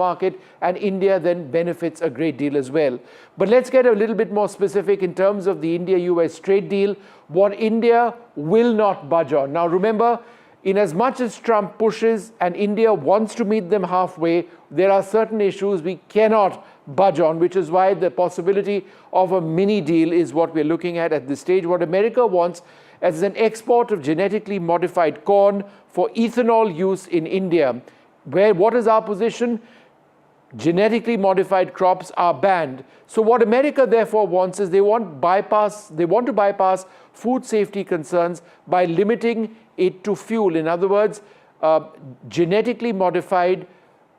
market, and India then benefits a great deal as well. But let's get a little bit more specific in terms of the India-US trade deal, what India will not budge on. Now remember, in as much as Trump pushes and India wants to meet them halfway, there are certain issues we cannot budge on, which is why the possibility of a mini deal is what we're looking at this stage. What America wants as an export of genetically modified corn for ethanol use in India. What is our position? Genetically modified crops are banned. So what America therefore wants is they want to bypass food safety concerns by limiting it to fuel. In other words, genetically modified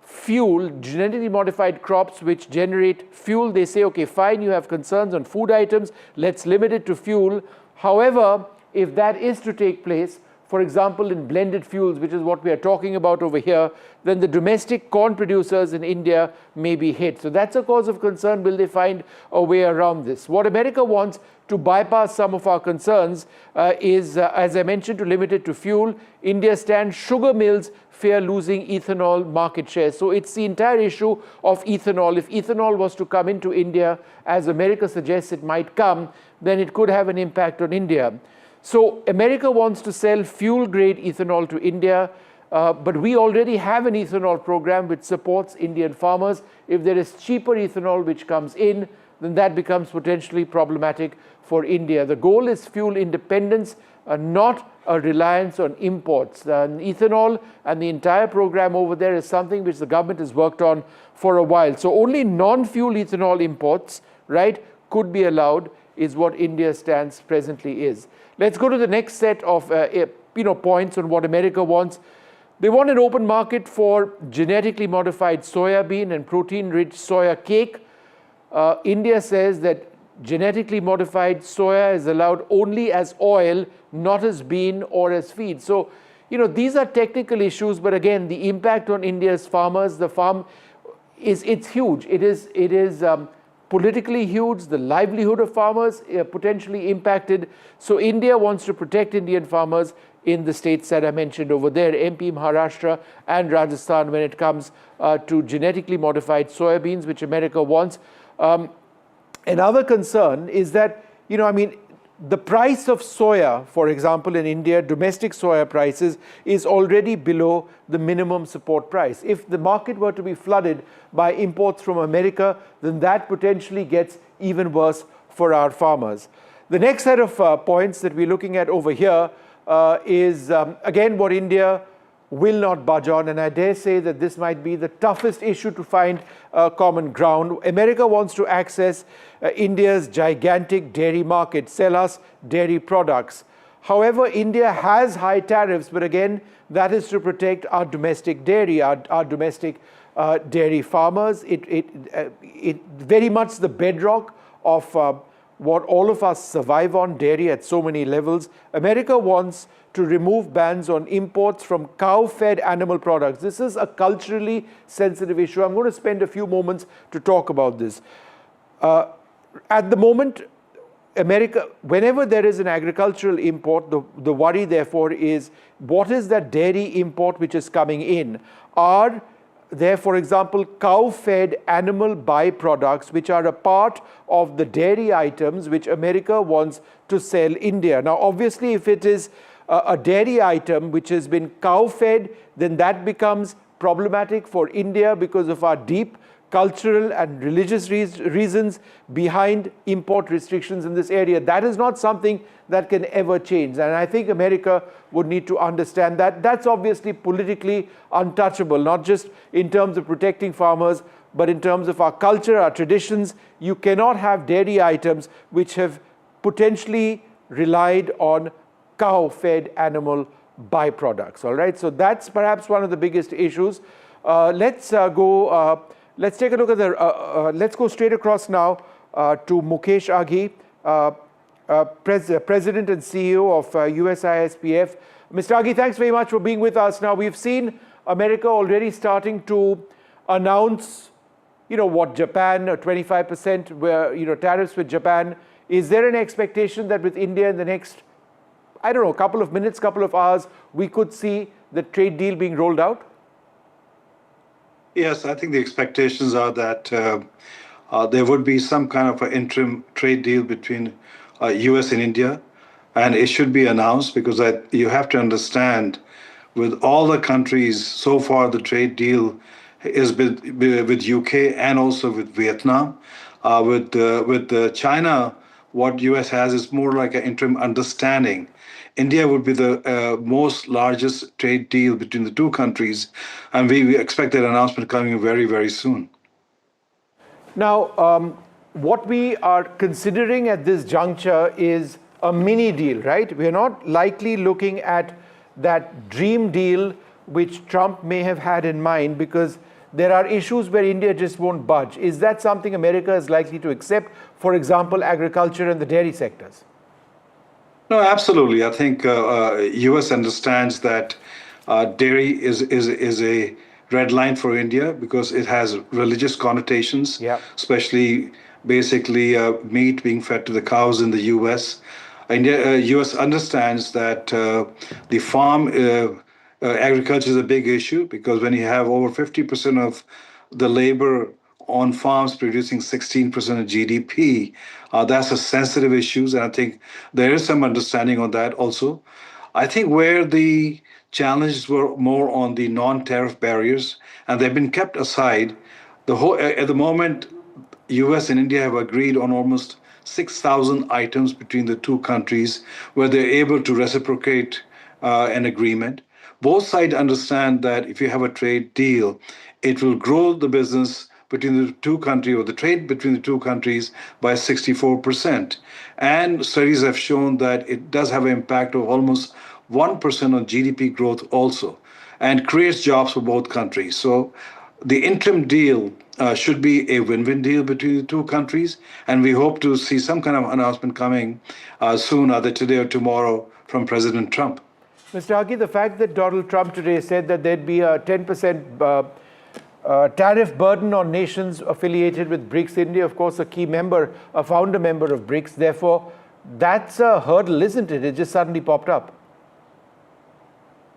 fuel, genetically modified crops which generate fuel. They say, okay, fine, you have concerns on food items, let's limit it to fuel. However, if that is to take place, for example, in blended fuels, which is what we are talking about over here, then the domestic corn producers in India may be hit. So that's a cause of concern. Will they find a way around this? What America wants to bypass some of our concerns is, as I mentioned, to limit it to fuel. India stands, sugar mills fear losing ethanol market share. So it's the entire issue of ethanol. If ethanol was to come into India, as America suggests it might come, then it could have an impact on India. So America wants to sell fuel-grade ethanol to India, but we already have an ethanol program which supports Indian farmers. If there is cheaper ethanol which comes in, then that becomes potentially problematic for India. The goal is fuel independence, not a reliance on imports. Ethanol and the entire program over there is something which the government has worked on for a while. So only non-fuel ethanol imports, right, could be allowed, is what India's stance presently is. Let's go to the next set of points on what America wants. They want an open market for genetically modified soybean and protein-rich soya cake. India says that genetically modified soya is allowed only as oil, not as bean or as feed. So, these are technical issues, but again, the impact on India's farmers, it's huge. It is politically huge. The livelihood of farmers potentially impacted. So India wants to protect Indian farmers in the states that I mentioned over there, MP, Maharashtra and Rajasthan, when it comes to genetically modified soybeans, which America wants. Another concern is that, the price of soya, for example, in India, domestic soya prices is already below the minimum support price. If the market were to be flooded by imports from America, then that potentially gets even worse for our farmers. The next set of points that we're looking at over here is, again, what India will not budge on, and I dare say that this might be the toughest issue to find common ground. America wants to access India's gigantic dairy market, sell us dairy products. However, India has high tariffs, but again, that is to protect our domestic dairy, our domestic dairy farmers. It very much the bedrock of what all of us survive on, dairy at so many levels. America wants to remove bans on imports from cow-fed animal products. This is a culturally sensitive issue. I'm going to spend a few moments to talk about this. At the moment, America, whenever there is an agricultural import, the worry therefore is, what is that dairy import which is coming in? Are there, for example, cow-fed animal byproducts which are a part of the dairy items which America wants to sell India? Now, obviously, if it is a dairy item which has been cow-fed, then that becomes problematic for India because of our deep cultural and religious reasons behind import restrictions in this area. That is not something that can ever change. And I think America would need to understand that. That's obviously politically untouchable, not just in terms of protecting farmers, but in terms of our culture, our traditions. You cannot have dairy items which have potentially relied on cow-fed animal byproducts. All right, so that's perhaps one of the biggest issues. Let's take a look at the. Let's go straight across now to Mukesh Aghi, President and CEO of USISPF. Mr. Aghi, thanks very much for being with us. Now, we've seen America already starting to announce, what Japan, 25% tariffs with Japan. Is there an expectation that with India in the next, couple of minutes, couple of hours, we could see the trade deal being rolled out? Yes, I think the expectations are that there would be some kind of an interim trade deal between US and India, and it should be announced because you have to understand with all the countries so far, the trade deal is with UK and also with Vietnam. With China, what US has is more like an interim understanding. India would be the most largest trade deal between the two countries, and we expect that announcement coming very, very soon. Now, what we are considering at this juncture is a mini deal, right? We're not likely looking at that dream deal which Trump may have had in mind, because there are issues where India just won't budge. Is that something America is likely to accept? For example, agriculture and the dairy sectors? No, absolutely. I think U.S. understands that dairy is a red line for India because it has religious connotations, Yeah. especially basically meat being fed to the cows in the U.S. U.S. understands that the farm agriculture is a big issue because when you have over 50% of the labor on farms producing 16% of GDP, that's a sensitive issue, and I think there is some understanding on that also. I think where the challenges were more on the non-tariff barriers, and they've been kept aside. At the moment, US and India have agreed on almost 6,000 items between the two countries where they're able to reciprocate an agreement. Both sides understand that if you have a trade deal, it will grow the business between the two countries, or the trade between the two countries, by 64%. And studies have shown that it does have an impact of almost 1% on GDP growth also, and creates jobs for both countries. So the interim deal should be a win-win deal between the two countries, and we hope to see some kind of announcement coming soon, either today or tomorrow, from President Trump. Mr. Haki, the fact that Donald Trump today said that there'd be a 10% tariff burden on nations affiliated with BRICS, India, of course, a key member, a founder member of BRICS, therefore, that's a hurdle, isn't it? It just suddenly popped up.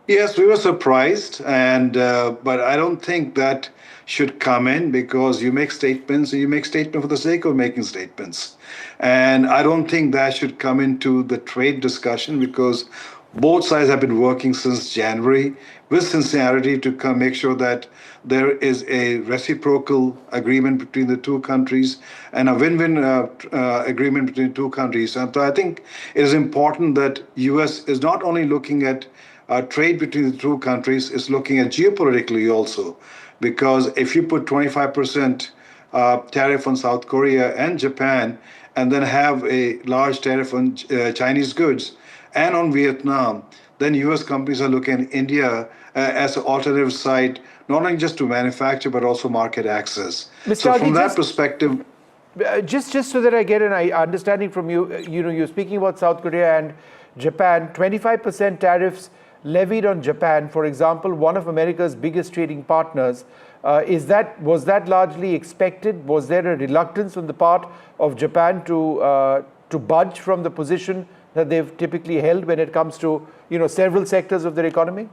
Yes, we were surprised, and but I don't think that should come in because you make statements and you make statements for the sake of making statements. And I don't think that should come into the trade discussion because both sides have been working since January with sincerity to make sure that there is a reciprocal agreement between the two countries and a win-win agreement between two countries. And so I think it is important that U.S. is not only looking at trade between the two countries, is looking at geopolitically also, because if you put 25% tariff on South Korea and Japan, and then have a large tariff on Chinese goods and on Vietnam, then U.S. companies are looking at India as an alternative site, not only just to manufacture but also market access. Mr. So from Haki, that perspective, just so that I get an understanding from you, you're speaking about South Korea and Japan, 25% tariffs levied on Japan, for example, one of America's biggest trading partners. Was that largely expected? Was there a reluctance on the part of Japan to budge from the position that they've typically held when it comes to several sectors of their economy?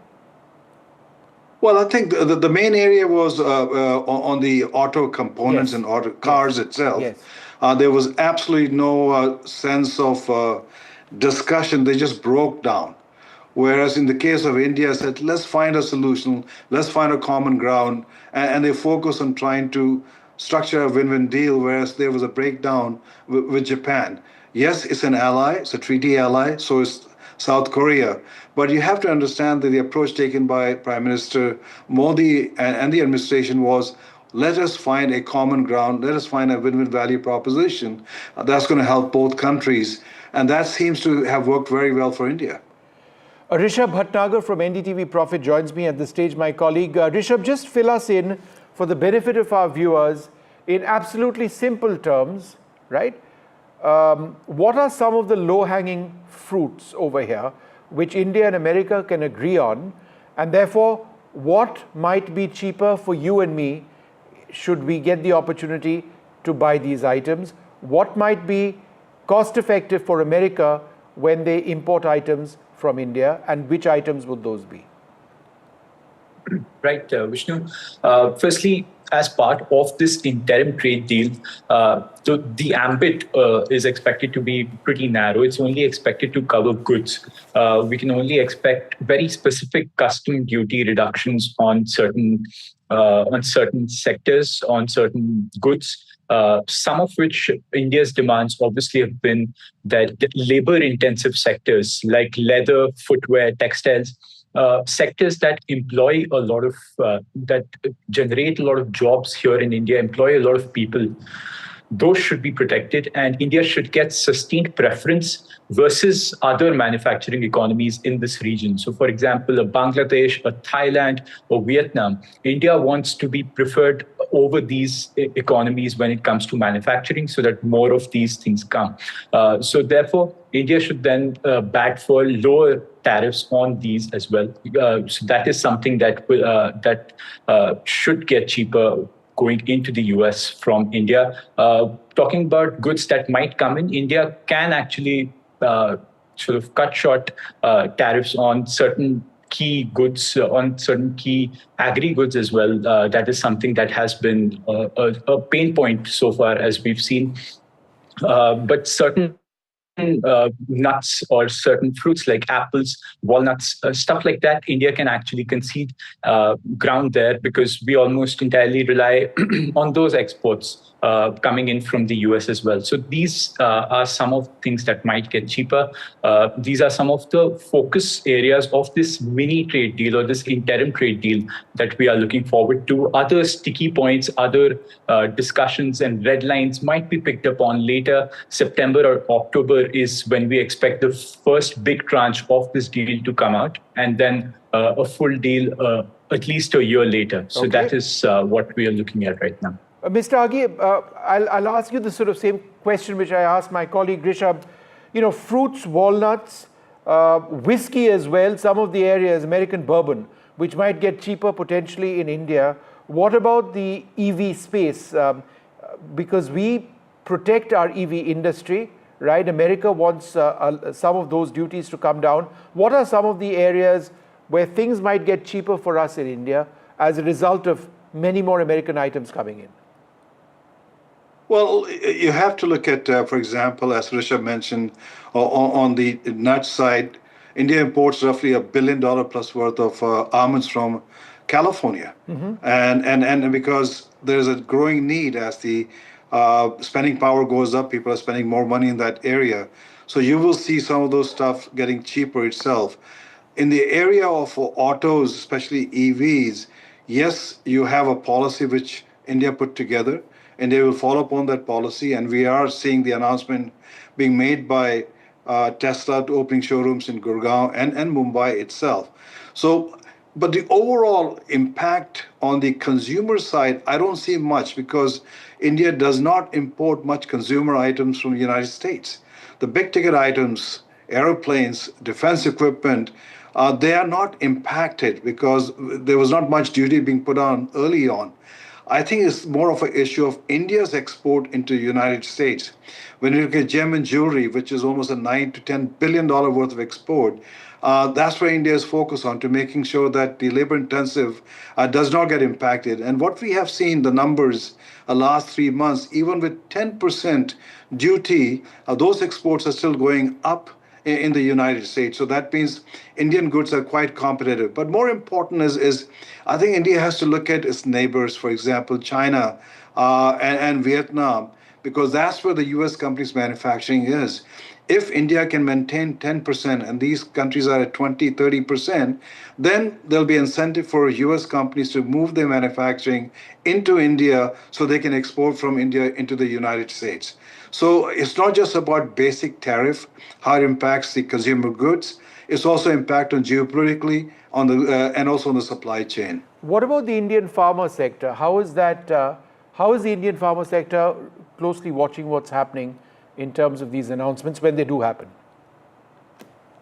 Well, I think the main area was on the auto components, yes, and auto cars, yes, itself. Yes. There was absolutely no sense of discussion. They just broke down. Whereas in the case of India, said, let's find a solution, let's find a common ground, and they focus on trying to structure a win-win deal, whereas there was a breakdown with Japan. Yes, it's an ally, it's a treaty ally, so is South Korea. But you have to understand that the approach taken by Prime Minister Modi and the administration was, let us find a common ground, let us find a win-win value proposition that's going to help both countries. And that seems to have worked very well for India. Rishabh Bhatnagar from NDTV Profit joins me at this stage, my colleague. Rishabh, just fill us in for the benefit of our viewers in absolutely simple terms, right? What are some of the low-hanging fruits over here which India and America can agree on, and therefore what might be cheaper for you and me should we get the opportunity to buy these items? What might be cost-effective for America when they import items from India, and which items would those be? Right, Vishnu. Firstly, as part of this interim trade deal, the ambit is expected to be pretty narrow. It's only expected to cover goods. We can only expect very specific custom duty reductions on certain sectors, on certain goods. Some of which India's demands obviously have been that labor-intensive sectors like leather, footwear, textiles, sectors that employ a lot of that generate a lot of jobs here in India, employ a lot of people. Those should be protected, and India should get sustained preference versus other manufacturing economies in this region. So, for example, a Bangladesh, a Thailand, or Vietnam, India wants to be preferred over these economies when it comes to manufacturing, so that more of these things come. So, therefore, India should then bat for lower tariffs on these as well. So that is something that should get cheaper going into the US from India. Talking about goods that might come in, India can actually sort of cut short tariffs on certain key goods, on certain key agri goods as well. That is something that has been a pain point so far, as we've seen. But certain nuts or certain fruits like apples, walnuts, stuff like that, India can actually concede ground there because we almost entirely rely on those exports coming in from the US as well. So these are some of the things that might get cheaper. These are some of the focus areas of this mini trade deal or this interim trade deal that we are looking forward to. Other sticky points, other discussions and red lines might be picked up on later. September or October is when we expect the first big tranche of this deal to come out, and then a full deal at least a year later. So that is what we are looking at right now. Mr. Agi, I'll ask you the sort of same question which I asked my colleague Rishabh. You know, fruits, walnuts, whiskey as well, some of the areas, American bourbon, which might get cheaper potentially in India. What about the EV space? Because we protect our EV industry, right? America wants some of those duties to come down. What are some of the areas where things might get cheaper for us in India as a result of many more American items coming in? Well, you have to look at, for example, as Rishabh mentioned, on the nut side, India imports roughly $1 billion plus worth of almonds from California. And because there's a growing need as the spending power goes up, people are spending more money in that area. So you will see some of those stuff getting cheaper itself. In the area of autos, especially EVs, yes, you have a policy which India put together, and they will follow up on that policy. And we are seeing the announcement being made by Tesla to opening showrooms in Gurgaon and Mumbai itself. So, but the overall impact on the consumer side, I don't see much because India does not import much consumer items from the United States. The big ticket items, airplanes, defense equipment, they are not impacted because there was not much duty being put on early on. I think it's more of an issue of India's export into the United States. When you look at gem and jewelry, which is almost a $9 to $10 billion worth of export, that's where India is focused on, to making sure that the labor intensive does not get impacted. And what we have seen, the numbers last 3 months, even with 10% duty, those exports are still going up in the United States. So that means Indian goods are quite competitive. But more important is I think India has to look at its neighbors, for example, China and Vietnam, because that's where the US companies' manufacturing is. If India can maintain 10% and these countries are at 20, 30%, then there'll be incentive for US companies to move their manufacturing into India so they can export from India into the United States. So it's not just about basic tariff, how it impacts the consumer goods. It's also impact on geopolitically on the and also on the supply chain. What about the Indian pharma sector? How is that? How is the Indian pharma sector closely watching what's happening in terms of these announcements when they do happen?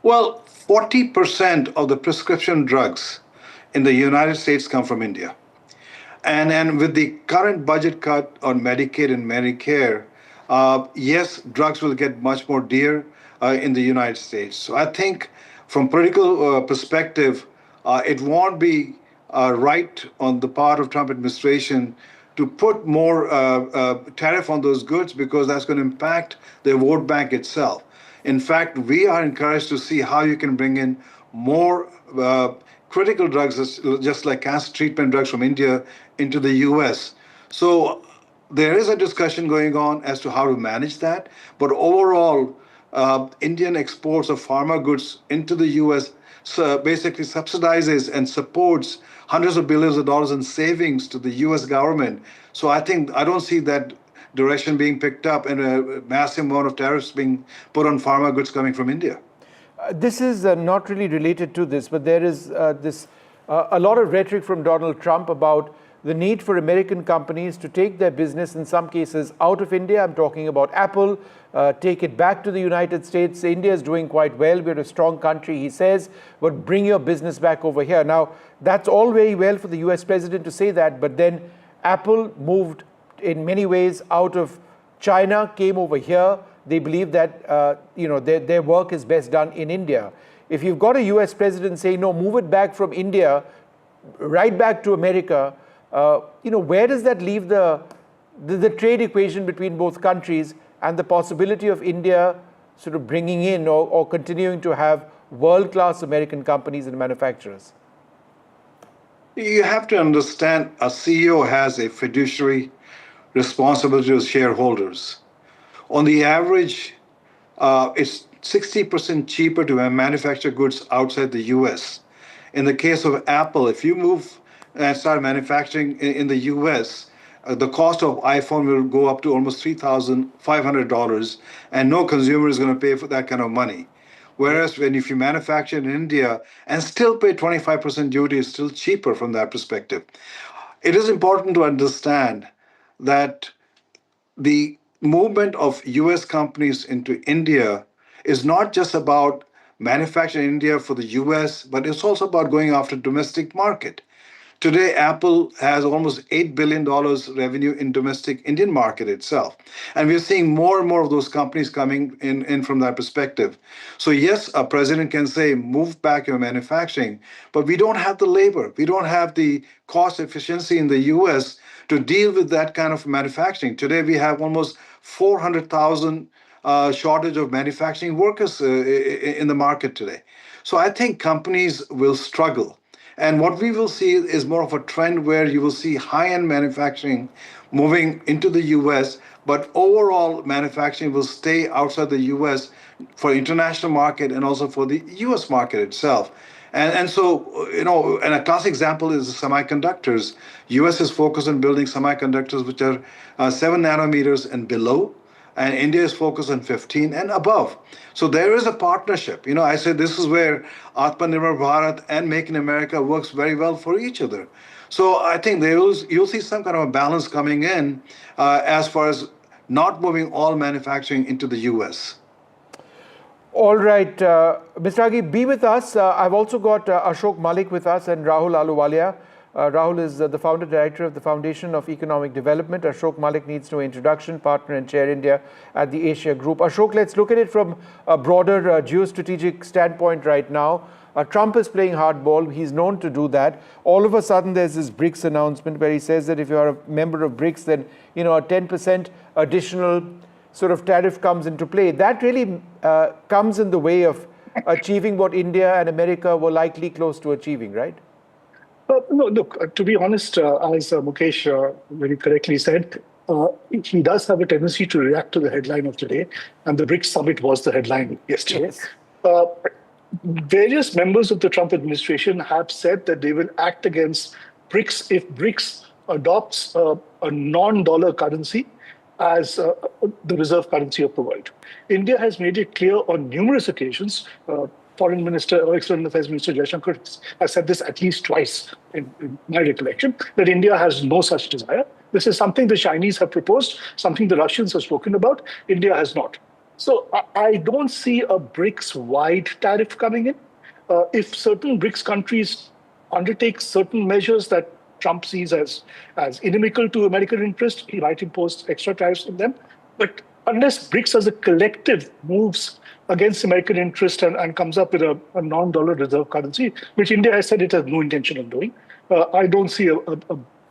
Well, 40% of the prescription drugs in the United States come from India. And with the current budget cut on Medicaid and Medicare, yes, drugs will get much more dear in the United States. So I think from political perspective, it won't be right on the part of Trump administration to put more tariff on those goods because that's going to impact their vote bank itself. In fact, we are encouraged to see how you can bring in more critical drugs, just like cancer treatment drugs from India, into the US. So there is a discussion going on as to how to manage that. But overall, Indian exports of pharma goods into the US basically subsidizes and supports hundreds of billions of dollars in savings to the US government. So I don't see that direction being picked up and a massive amount of tariffs being put on pharma goods coming from India. This is not really related to this, but there is a lot of rhetoric from Donald Trump about the need for American companies to take their business, in some cases, out of India. I'm talking about Apple, take it back to the United States. India is doing quite well. We're a strong country, he says, but bring your business back over here. Now, that's all very well for the US president to say that, but then Apple moved in many ways out of China, came over here. They believe that their work is best done in India. If you've got a US president saying, no, move it back from India, right back to America, where does that leave the trade equation between both countries and the possibility of India sort of bringing in or continuing to have world-class American companies and manufacturers? You have to understand a CEO has a fiduciary responsibility to shareholders. On the average, it's 60% cheaper to manufacture goods outside the US. In the case of Apple, if you move and start manufacturing in the US, the cost of iPhone will go up to almost $3,500, and no consumer is going to pay for that kind of money. Whereas if you manufacture in India and still pay 25% duty, it's still cheaper from that perspective. It is important to understand that the movement of US companies into India is not just about manufacturing in India for the US, but it's also about going after domestic market. Today, Apple has almost $8 billion revenue in domestic Indian market itself. And we're seeing more and more of those companies coming in from that perspective. So yes, a president can say, move back your manufacturing, but we don't have the labor. We don't have the cost efficiency in the US to deal with that kind of manufacturing. Today, we have almost 400,000 shortage of manufacturing workers in the market today. So I think companies will struggle. And what we will see is more of a trend where you will see high-end manufacturing moving into the US, but overall manufacturing will stay outside the US for international market and also for the US market itself. And so, and a classic example is the semiconductors. US is focused on building semiconductors which are 7 nanometers and below, and India is focused on 15 and above. So there is a partnership. I said this is where Atmanirbhar Bharat and Make in America works very well for each other. So I think you'll see some kind of a balance coming in as far as not moving all manufacturing into the US. All right, Mr. Agi, be with us. I've also got Ashok Malik with us and Rahul Ahluwalia. Rahul is the founder director of the Foundation of Economic Development. Ashok Malik needs no introduction, partner and chair India at the Asia Group. Ashok, let's look at it from a broader geostrategic standpoint right now. Trump is playing hardball. He's known to do that. All of a sudden, there's this BRICS announcement where he says that if you are a member of BRICS, then a 10% additional sort of tariff comes into play. That really comes in the way of achieving what India and America were likely close to achieving, right? No, look, to be honest, as Mukesh very correctly said, he does have a tendency to react to the headline of today, and the BRICS summit was the headline yesterday. Yes. Various members of the Trump administration have said that they will act against BRICS if BRICS adopts a non-dollar currency as the reserve currency of the world. India has made it clear on numerous occasions. Foreign Minister or External Affairs Minister Jaishankar has said this at least twice in my recollection, that India has no such desire. This is something the Chinese have proposed, something the Russians have spoken about. India has not. So I don't see a BRICS-wide tariff coming in. If certain BRICS countries undertake certain measures that Trump sees as inimical to American interest, he might impose extra tariffs on them. But unless BRICS as a collective moves against American interest and comes up with a non-dollar reserve currency, which India has said it has no intention of doing, I don't see a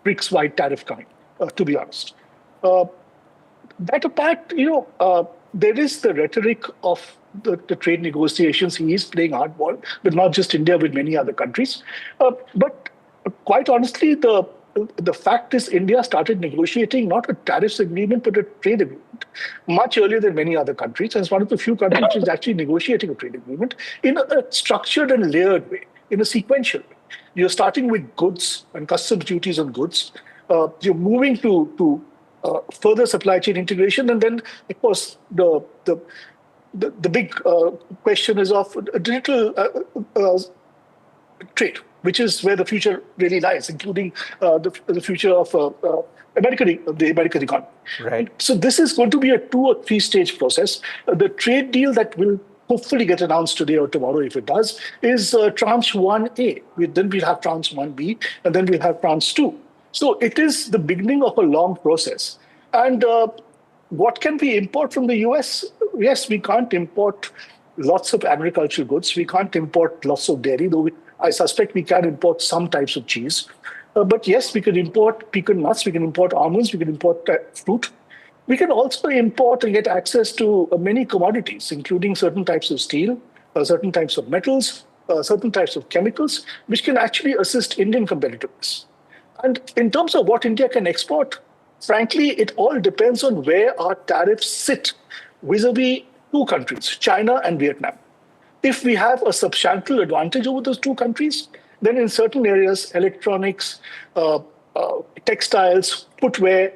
BRICS-wide tariff coming, to be honest. That apart, there is the rhetoric of the trade negotiations. He is playing hardball, but not just India, with many other countries. But quite honestly, the fact is India started negotiating not a tariffs agreement, but a trade agreement much earlier than many other countries. And it's one of the few countries which is actually negotiating a trade agreement in a structured and layered way, in a sequential way. You're starting with goods and customs duties on goods. You're moving to further supply chain integration, and then, of course, the big question is of digital trade, which is where the future really lies, including the future of the American economy. Right. So this is going to be a 2 or 3 stage process. The trade deal that will hopefully get announced today or tomorrow, if it does, is tranche 1A. Then we'll have tranche 1B, and then we'll have tranche 2. So it is the beginning of a long process. And what can we import from the US? Yes, we can't import lots of agricultural goods. We can't import lots of dairy, though I suspect we can import some types of cheese. But yes, we can import pecan nuts, we can import almonds, we can import fruit. We can also import and get access to many commodities, including certain types of steel, certain types of metals, certain types of chemicals, which can actually assist Indian competitiveness. And in terms of what India can export, frankly, it all depends on where our tariffs sit vis-a-vis 2 countries, China and Vietnam. If we have a substantial advantage over those 2 countries, then in certain areas, electronics, textiles, footwear,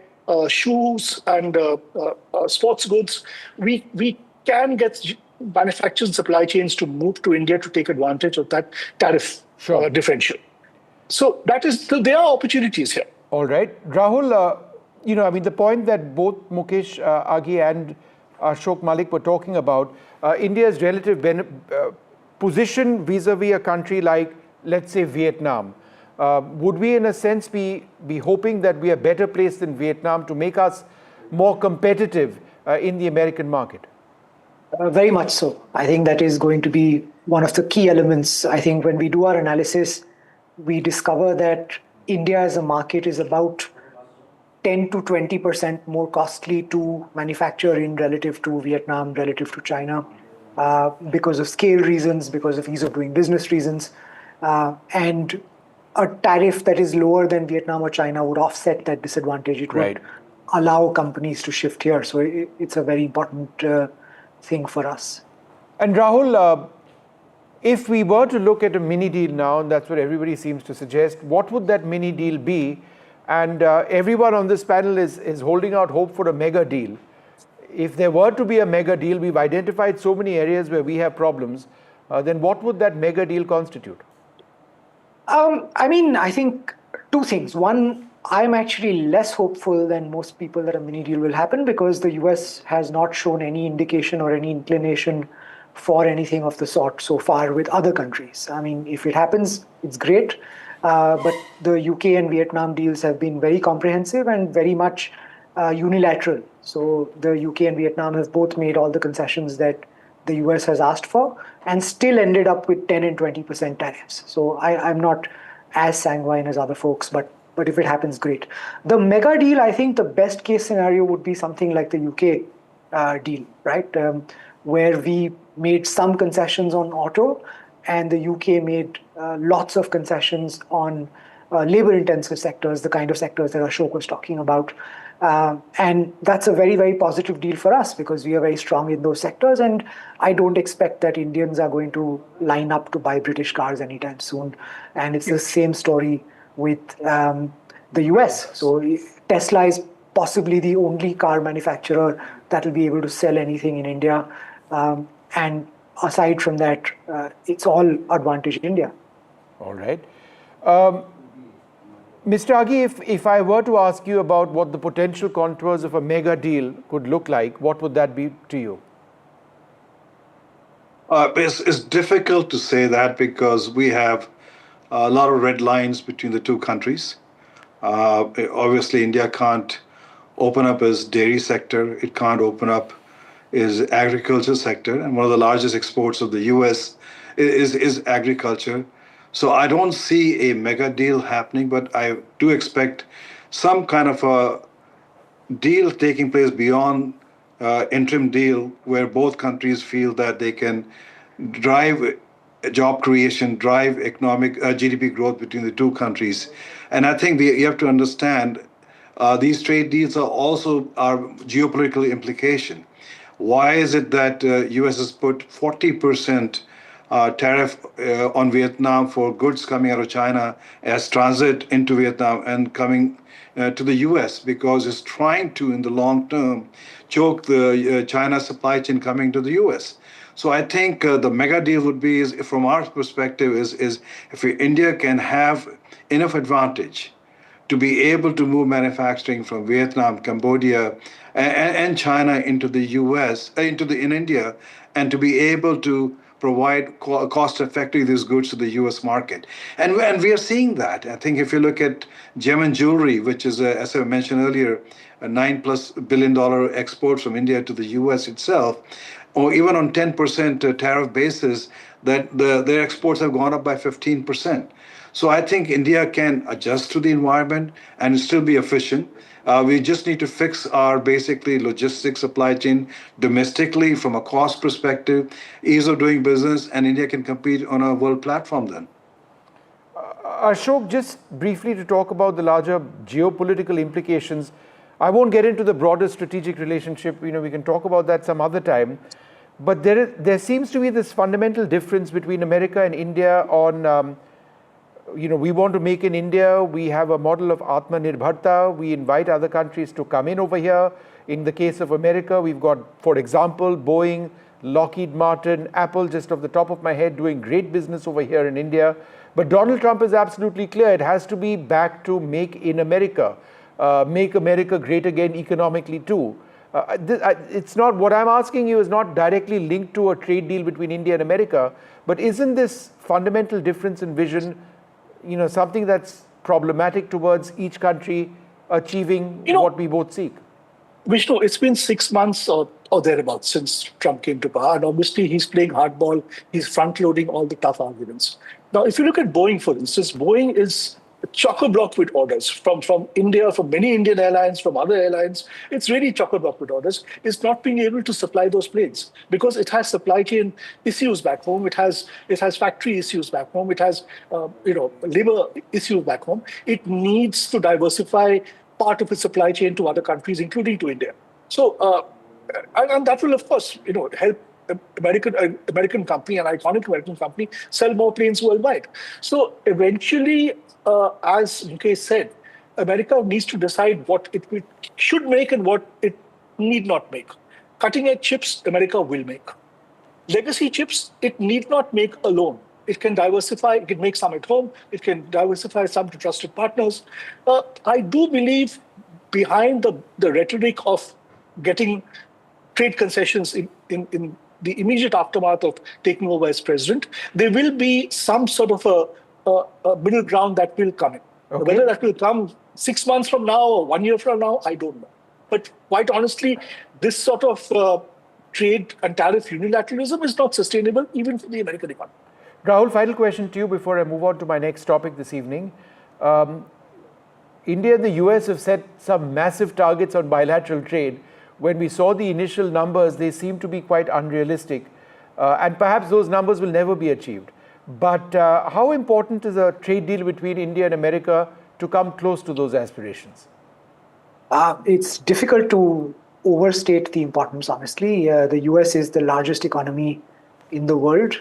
shoes, and sports goods, we can get manufacturers and supply chains to move to India to take advantage of that tariff differential. So there are opportunities here. All right. Rahul, the point that both Mukesh Aghi and Ashok Malik were talking about, India's relative position vis-a-vis a country like, let's say, Vietnam. Would we, in a sense, be hoping that we are better placed than Vietnam to make us more competitive in the American market? Very much so. I think that is going to be one of the key elements. I think when we do our analysis, we discover that India as a market is about 10 to 20% more costly to manufacture in relative to Vietnam, relative to China, because of scale reasons, because of ease of doing business reasons. And a tariff that is lower than Vietnam or China would offset that disadvantage. It would allow companies to shift here. So it's a very important thing for us. And Rahul, if we were to look at a mini deal now, and that's what everybody seems to suggest, what would that mini deal be? And everyone on this panel is holding out hope for a mega deal. If there were to be a mega deal, we've identified so many areas where we have problems, then what would that mega deal constitute? I think 2 things. One, I'm actually less hopeful than most people that a mini deal will happen because the US has not shown any indication or any inclination for anything of the sort so far with other countries. If it happens, it's great. But the UK and Vietnam deals have been very comprehensive and very much unilateral. So the UK and Vietnam have both made all the concessions that the US has asked for and still ended up with 10 and 20% tariffs. So I'm not as sanguine as other folks, but if it happens, great. The mega deal, I think the best case scenario would be something like the UK deal, right? Where we made some concessions on auto and the UK made lots of concessions on labor-intensive sectors, the kind of sectors that Ashok was talking about. And that's a very, very positive deal for us because we are very strong in those sectors. And I don't expect that Indians are going to line up to buy British cars anytime soon. And it's the same story with the US. So Tesla is possibly the only car manufacturer that will be able to sell anything in India. And aside from that, it's all advantage India. All right. Mr. Aghi, if I were to ask you about what the potential contours of a mega deal could look like, what would that be to you? It's difficult to say that because we have a lot of red lines between the 2 countries. Obviously, India can't open up its dairy sector. It can't open up its agriculture sector. And one of the largest exports of the US is agriculture. So I don't see a mega deal happening, but I do expect some kind of a deal taking place beyond interim deal where both countries feel that they can drive job creation, drive economic GDP growth between the two countries. And I think you have to understand these trade deals are also our geopolitical implication. Why is it that U.S. has put 40% tariff on Vietnam for goods coming out of China as transit into Vietnam and coming to the U.S. because it's trying to, in the long term, choke the China supply chain coming to the U.S. So I think the mega deal would be, from our perspective, is if India can have enough advantage to be able to move manufacturing from Vietnam, Cambodia, and China into the U.S., in India, and to be able to provide cost-effectively these goods to the U.S. market. And we are seeing that. I think if you look at gem and jewelry, which is, as I mentioned earlier, a $9+ billion export from India to the U.S. itself, or even on 10% tariff basis, that their exports have gone up by 15%. So I think India can adjust to the environment and still be efficient. We just need to fix our basically logistics supply chain domestically from a cost perspective, ease of doing business, and India can compete on a world platform then. Ashok, just briefly to talk about the larger geopolitical implications. I won't get into the broader strategic relationship. We can talk about that some other time. But there seems to be this fundamental difference between America and India on, we want to make in India. We have a model of Atmanirbharta. We invite other countries to come in over here. In the case of America, we've got, for example, Boeing, Lockheed Martin, Apple, just off the top of my head, doing great business over here in India. But Donald Trump is absolutely clear. It has to be back to make in America, make America great again economically too. It's not, what I'm asking you is not directly linked to a trade deal between India and America, but isn't this fundamental difference in vision, something that's problematic towards each country achieving what we both seek? Vishnu, it's been 6 months or thereabouts since Trump came to power, and obviously he's playing hardball. He's front-loading all the tough arguments. Now, if you look at Boeing, for instance, Boeing is chock-a-block with orders from India, from many Indian airlines, from other airlines. It's really chock-a-block with orders. It's not being able to supply those planes because it has supply chain issues back home. It has factory issues back home. It has labor issues back home. It needs to diversify part of its supply chain to other countries, including to India. So, and that will, of course, help American company, an iconic American company, sell more planes worldwide. So eventually, as Mukesh said, America needs to decide what it should make and what it need not make. Cutting-edge chips, America will make. Legacy chips, it need not make alone. It can diversify, it can make some at home, it can diversify some to trusted partners. I do believe behind the rhetoric of getting trade concessions in the immediate aftermath of taking over as president, there will be some sort of a middle ground that will come in. Okay. Whether that will come 6 months from now or 1 year from now, I don't know. But quite honestly, this sort of trade and tariff unilateralism is not sustainable even for the American economy. Rahul, final question to you before I move on to my next topic this evening. India and the US have set some massive targets on bilateral trade. When we saw the initial numbers, they seem to be quite unrealistic. And perhaps those numbers will never be achieved. But how important is a trade deal between India and America to come close to those aspirations? It's difficult to overstate the importance, honestly. The US is the largest economy in the world.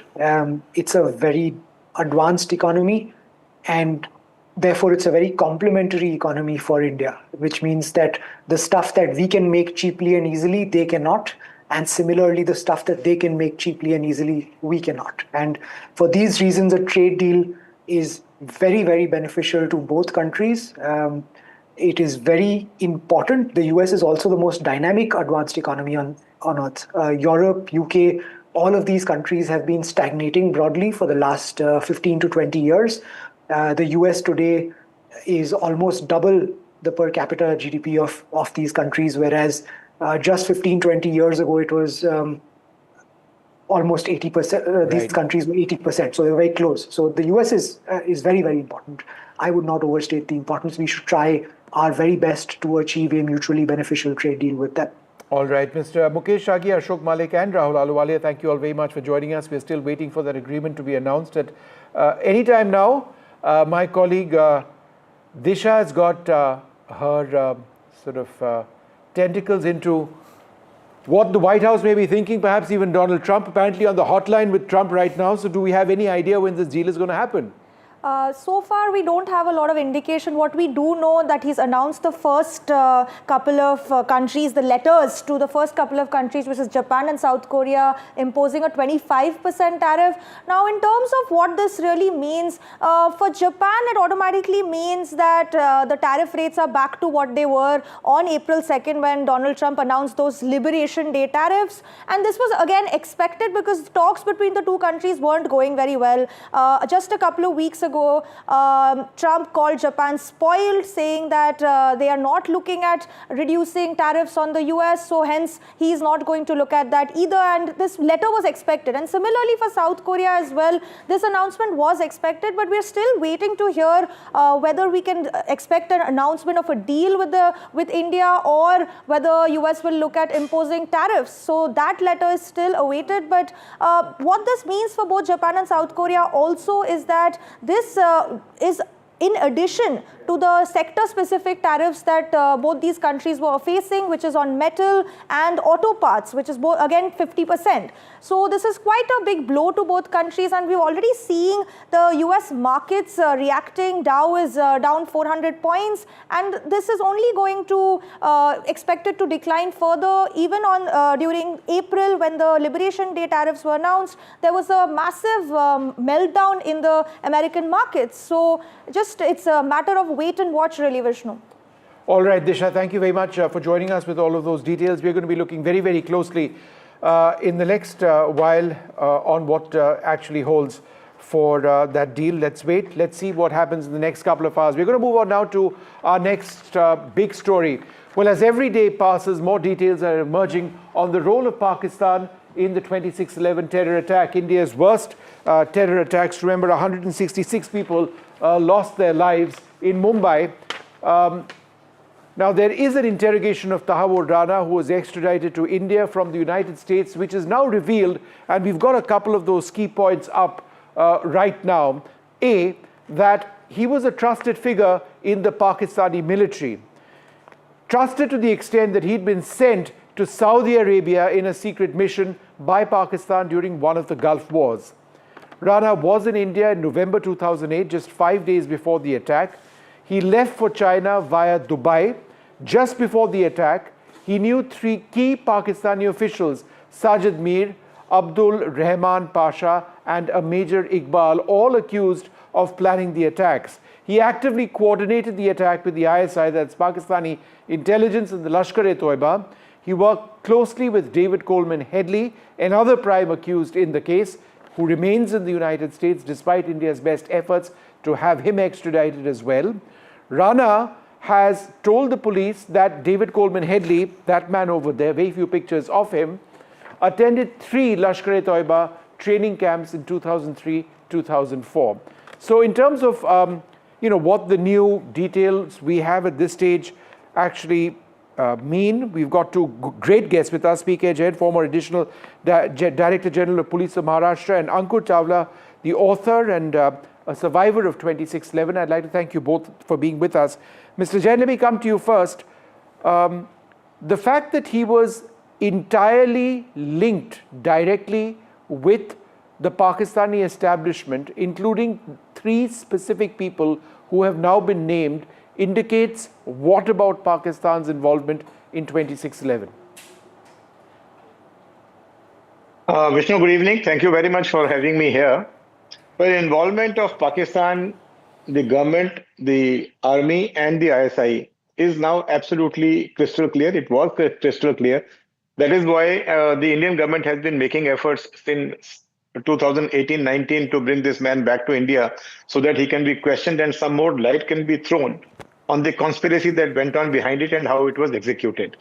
It's a very advanced economy, and therefore it's a very complementary economy for India, which means that the stuff that we can make cheaply and easily, they cannot. And similarly, the stuff that they can make cheaply and easily, we cannot. And for these reasons, a trade deal is very, very beneficial to both countries. It is very important. The US is also the most dynamic advanced economy on earth. Europe, UK, all of these countries have been stagnating broadly for the last 15 to 20 years. The US today is almost double the per capita GDP of these countries, whereas just 15, 20 years ago, it was almost 80%. These countries were 80%, so they're very close. So the US is very, very important. I would not overstate the importance. We should try our very best to achieve a mutually beneficial trade deal with them. All right, Mr. Mukesh Shaghi, Ashok Malik and Rahul Ahluwalia, thank you all very much for joining us. We're still waiting for that agreement to be announced at any time now. My colleague Disha has got her tentacles into what the White House may be thinking, perhaps even Donald Trump, apparently on the hotline with Trump right now. So do we have any idea when this deal is going to happen? So far, we don't have a lot of indication. What we do know that he's announced the first couple of countries, the letters to the first couple of countries, which is Japan and South Korea, imposing a 25% tariff. Now, in terms of what this really means, for Japan, it automatically means that the tariff rates are back to what they were on April 2nd when Donald Trump announced those Liberation Day tariffs. And this was again expected because talks between the two countries weren't going very well. Just a couple of weeks ago, Trump called Japan spoiled, saying that they are not looking at reducing tariffs on the US, so hence he is not going to look at that either. And this letter was expected. And similarly for South Korea as well, this announcement was expected, but we're still waiting to hear whether we can expect an announcement of a deal with India or whether US will look at imposing tariffs. So that letter is still awaited. But what this means for both Japan and South Korea also is that this is in addition to the sector-specific tariffs that both these countries were facing, which is on metal and auto parts, which is both, again, 50%. So this is quite a big blow to both countries, and we've already seen the US markets reacting. Dow is down 400 points, and this is only going to expected to decline further. Even on during April, when the Liberation Day tariffs were announced, there was a massive meltdown in the American markets. So just it's a matter of wait and watch, really, Vishnu. All right, Disha, thank you very much for joining us with all of those details. We're going to be looking very, very closely in the next while on what actually holds for that deal. Let's wait. Let's see what happens in the next couple of hours. We're going to move on now to our next big story. Well, as every day passes, more details are emerging on the role of Pakistan in the 26/11 terror attack, India's worst terror attacks. Remember, 166 people lost their lives in Mumbai. Now, there is an interrogation of Tahawoor Rana, who was extradited to India from the United States, which is now revealed, and we've got a couple of those key points up right now. A, that he was a trusted figure in the Pakistani military. Trusted to the extent that he'd been sent to Saudi Arabia in a secret mission by Pakistan during one of the Gulf Wars. Rana was in India in November 2008, just 5 days before the attack. He left for China via Dubai. Just before the attack, he knew three key Pakistani officials, Sajid Mir, Abdul Rahman Pasha, and a Major Iqbal, all accused of planning the attacks. He actively coordinated the attack with the ISI, that's Pakistani intelligence, and the Lashkar-e-Toiba. He worked closely with David Coleman Headley, another prime accused in the case, who remains in the United States despite India's best efforts to have him extradited as well. Rana has told the police that David Coleman Headley, that man over there, very few pictures of him, attended 3 Lashkar-e-Toiba training camps in 2003-2004. So in terms of what the new details we have at this stage actually mean, we've got two great guests with us, P.K. Jain, former additional Director General of Police of Maharashtra, and Ankur Chawla, the author and a survivor of 26/11. I'd like to thank you both for being with us. Mr. Jain, let me come to you first. The fact that he was entirely linked directly with the Pakistani establishment, including 3 specific people who have now been named, indicates what about Pakistan's involvement in 26/11? Vishnu, good evening. Thank you very much for having me here. Well, involvement of Pakistan, the government, the army, and the ISI is now absolutely crystal clear. It was crystal clear. That is why the Indian government has been making efforts since 2018-19 to bring this man back to India so that he can be questioned and some more light can be thrown on the conspiracy that went on behind it and how it was executed.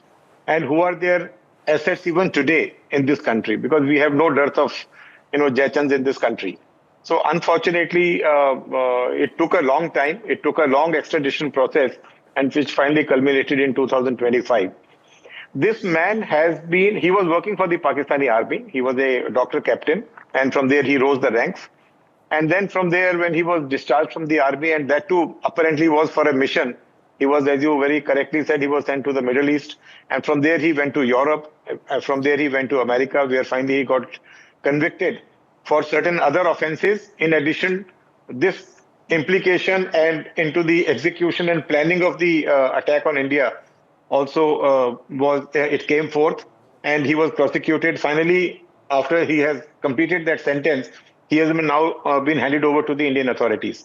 And who are their assets even today in this country, because we have no dearth of, Jechans in this country. So unfortunately, it took a long time. It took a long extradition process, and which finally culminated in 2025. This man he was working for the Pakistani army. He was a doctor captain, and from there he rose the ranks. And then from there, when he was discharged from the army, and that too apparently was for a mission, he was, as you very correctly said, he was sent to the Middle East. And from there he went to Europe. From there he went to America, where finally he got convicted for certain other offenses. In addition, this implication and into the execution and planning of the attack on India also it came forth, and he was prosecuted. Finally, after he has completed that sentence, he has now been handed over to the Indian authorities.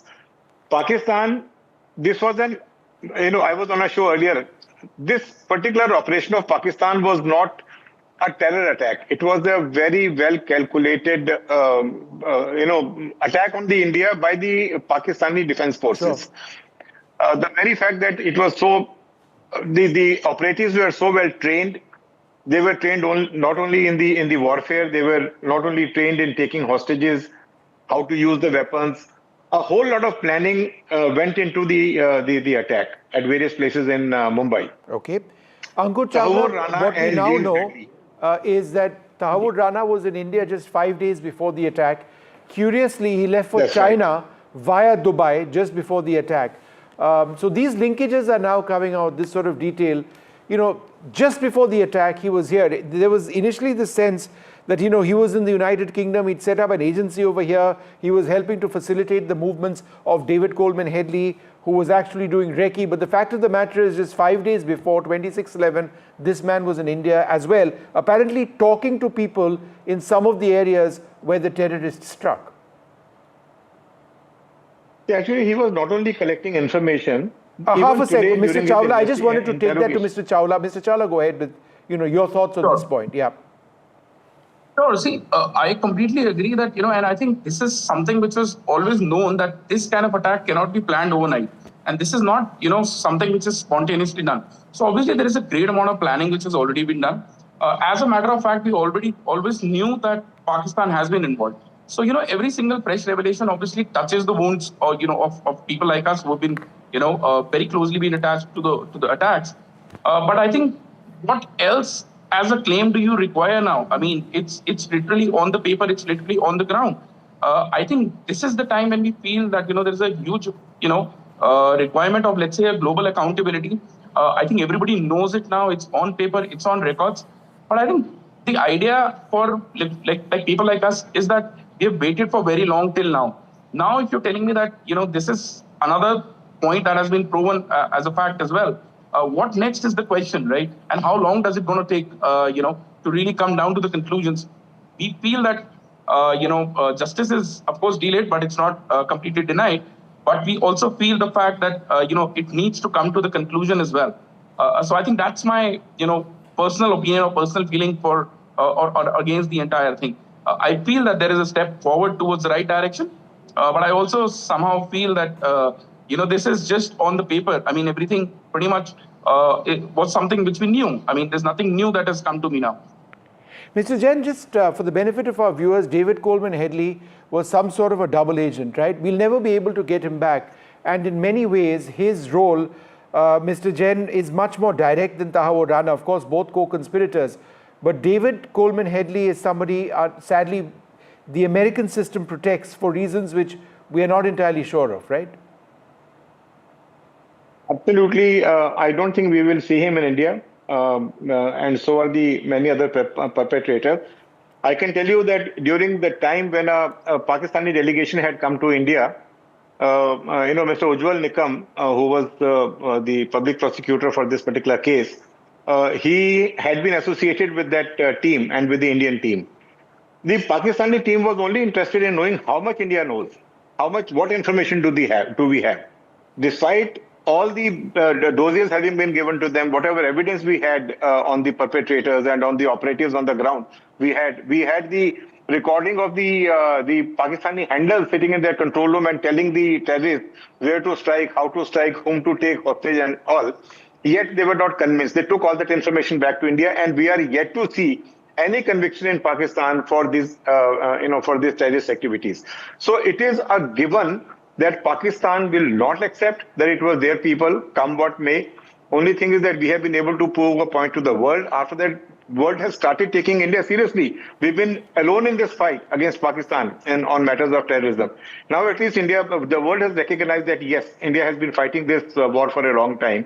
Pakistan, this was I was on a show earlier. This particular operation of Pakistan was not a terror attack. It was a very well calculated, attack on the India by the Pakistani defense forces. Sure. The very fact that it was so, the operatives were so well trained. They were trained not only in the warfare. They were not only trained in taking hostages, how to use the weapons. A whole lot of planning went into the attack at various places in Mumbai. Okay. Ankur Chawla, what we now know is that Tahawur Rana was in India just 5 days before the attack. Curiously, he left for China via Dubai just before the attack. So these linkages are now coming out, this sort of detail. Just before the attack, he was here. There was initially the sense that, he was in the United Kingdom. He'd set up an agency over here. He was helping to facilitate the movements of David Coleman Headley, who was actually doing recce. But the fact of the matter is, just 5 days before, 26/11, this man was in India as well, apparently talking to people in some of the areas where the terrorists struck. Actually, he was not only collecting information. Half a second, Mr. Chawla, I just wanted to take that to Mr. Chawla. Mr. Chawla, go ahead with your thoughts on this point. Yeah. No, see, I completely agree that, and I think this is something which was always known, that this kind of attack cannot be planned overnight. And this is not, something which is spontaneously done. So obviously there is a great amount of planning which has already been done. As a matter of fact, we always knew that Pakistan has been involved. So, every single fresh revelation obviously touches the wounds, of people like us who have been, very closely been attached to the attacks. But I think what else as a claim do you require now? I mean, it's literally on the paper, it's literally on the ground. I think this is the time when we feel that, there is a huge, requirement of, let's say, a global accountability. I think everybody knows it now. It's on paper, it's on records. But I think the idea for like people like us is that we have waited for very long till now. Now, if you're telling me that, this is another point that has been proven as a fact as well, what next is the question, right? And how long does it going to take, to really come down to the conclusions? We feel that, justice is, of course, delayed, but it's not completely denied. But we also feel the fact that, it needs to come to the conclusion as well. So I think that's my, personal opinion or personal feeling for or against the entire thing. I feel that there is a step forward towards the right direction. But I also somehow feel that, this is just on the paper. I mean, everything pretty much it was something which we knew. I mean, there's nothing new that has come to me now. Mr. Jain, just for the benefit of our viewers, David Coleman Headley was some sort of a double agent, right? We'll never be able to get him back. And in many ways, his role, Mr. Jain, is much more direct than Tahawur Rana. Of course, both co-conspirators. But David Coleman Headley is somebody, sadly, the American system protects for reasons which we are not entirely sure of, right? Absolutely. I don't think we will see him in India. And so are the many other perpetrators. I can tell you that during the time when a Pakistani delegation had come to India, Mr. Ujjwal Nikam, who was the public prosecutor for this particular case, he had been associated with that team and with the Indian team. The Pakistani team was only interested in knowing how much India knows, what information do we have. Despite all the dossiers having been given to them, whatever evidence we had on the perpetrators and on the operatives on the ground, we had the recording of the Pakistani handlers sitting in their control room and telling the terrorists where to strike, how to strike, whom to take hostage and all. yet they were not convinced. They took all that information back to India, and we are yet to see any conviction in Pakistan for these, for these terrorist activities. So it is a given that Pakistan will not accept that it was their people, come what may. Only thing is that we have been able to prove a point to the world. After that, world has started taking India seriously. We've been alone in this fight against Pakistan and on matters of terrorism. Now, at least India, the world has recognized that yes, India has been fighting this war for a long time.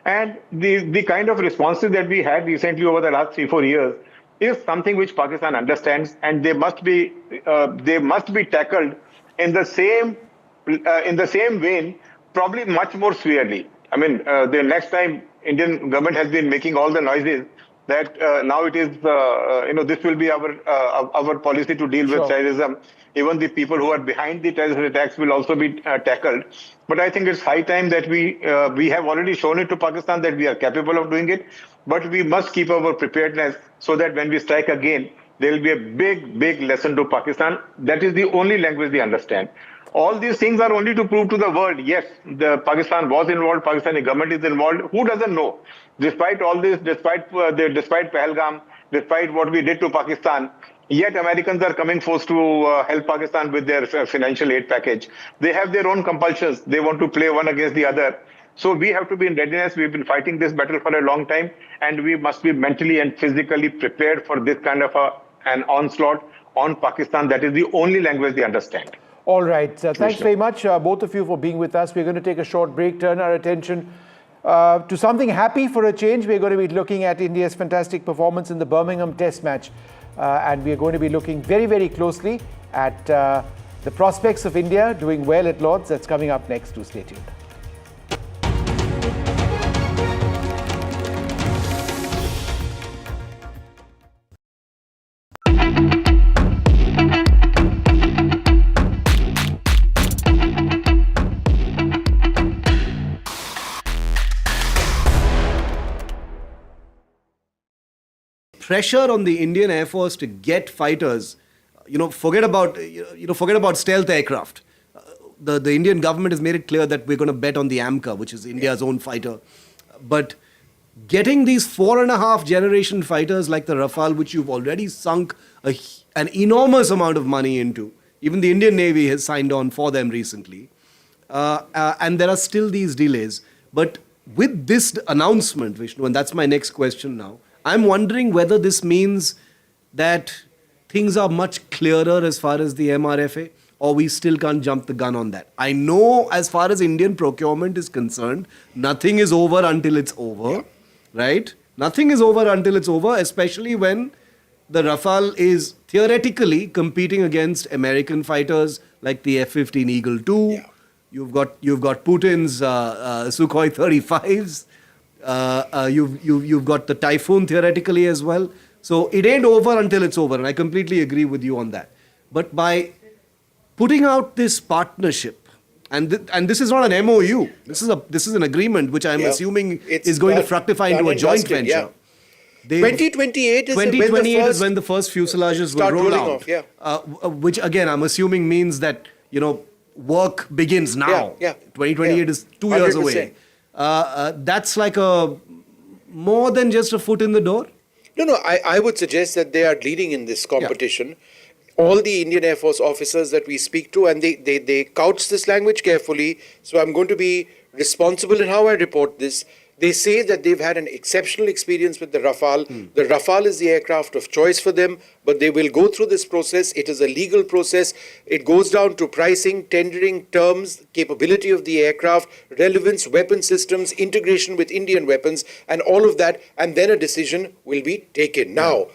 And the kind of responses that we had recently over the last 3-4 years is something which Pakistan understands, and they must be tackled in the same vein, probably much more severely. I mean, the next time Indian government has been making all the noises that now it is, this will be our policy to deal with terrorism. Even the people who are behind the terrorist attacks will also be tackled. But I think it's high time that we have already shown it to Pakistan that we are capable of doing it. But we must keep our preparedness so that when we strike again, there will be a big lesson to Pakistan. That is the only language they understand. All these things are only to prove to the world, yes, Pakistan was involved, Pakistani government is involved. Who doesn't know? Despite all this, despite Pahalgam, despite what we did to Pakistan, yet Americans are coming forced to help Pakistan with their financial aid package. They have their own compulsions. They want to play one against the other. So we have to be in readiness. We've been fighting this battle for a long time, and we must be mentally and physically prepared for this kind of an onslaught on Pakistan. That is the only language they understand. All right. Thanks very much, both of you, for being with us. We're going to take a short break, turn our attention to something happy for a change. We're going to be looking at India's fantastic performance in the Birmingham Test match. And we're going to be looking very, very closely at the prospects of India doing well at Lord's. That's coming up next. Do stay tuned. Pressure on the Indian Air Force to get fighters, forget about stealth aircraft. The Indian government has made it clear that we're going to bet on the AMCA, which is India's own fighter. But getting these 4.5 generation fighters like the Rafale, which you've already sunk an enormous amount of money into, even the Indian Navy has signed on for them recently, and there are still these delays. But with this announcement, Vishnu, and that's my next question now, I'm wondering whether this means that things are much clearer as far as the MRFA, or we still can't jump the gun on that. I know as far as Indian procurement is concerned, nothing is over until it's over, right? Nothing is over until it's over, especially when the Rafale is theoretically competing against American fighters like the F-15 Eagle II. Yeah. You've got Putin's Sukhoi 35s. You've got the Typhoon theoretically as well. So it ain't over until it's over, and I completely agree with you on that. But by putting out this partnership, and this is not an MOU, this is an agreement which I'm assuming is going to fructify into a joint venture. Yeah. 2028 is when the first fuselages will roll out. Which again, I'm assuming means that work begins now. 2028 is 2 years away. That's like more than just a foot in the door? No, I would suggest that they are leading in this competition. Yeah. All the Indian Air Force officers that we speak to, and they couch this language carefully, so I'm going to be responsible in how I report this. They say that they've had an exceptional experience with the Rafale. The Rafale is the aircraft of choice for them, but they will go through this process. It is a legal process. It goes down to pricing, tendering, terms, capability of the aircraft, relevance, weapon systems, integration with Indian weapons, and all of that, and then a decision will be taken. Now,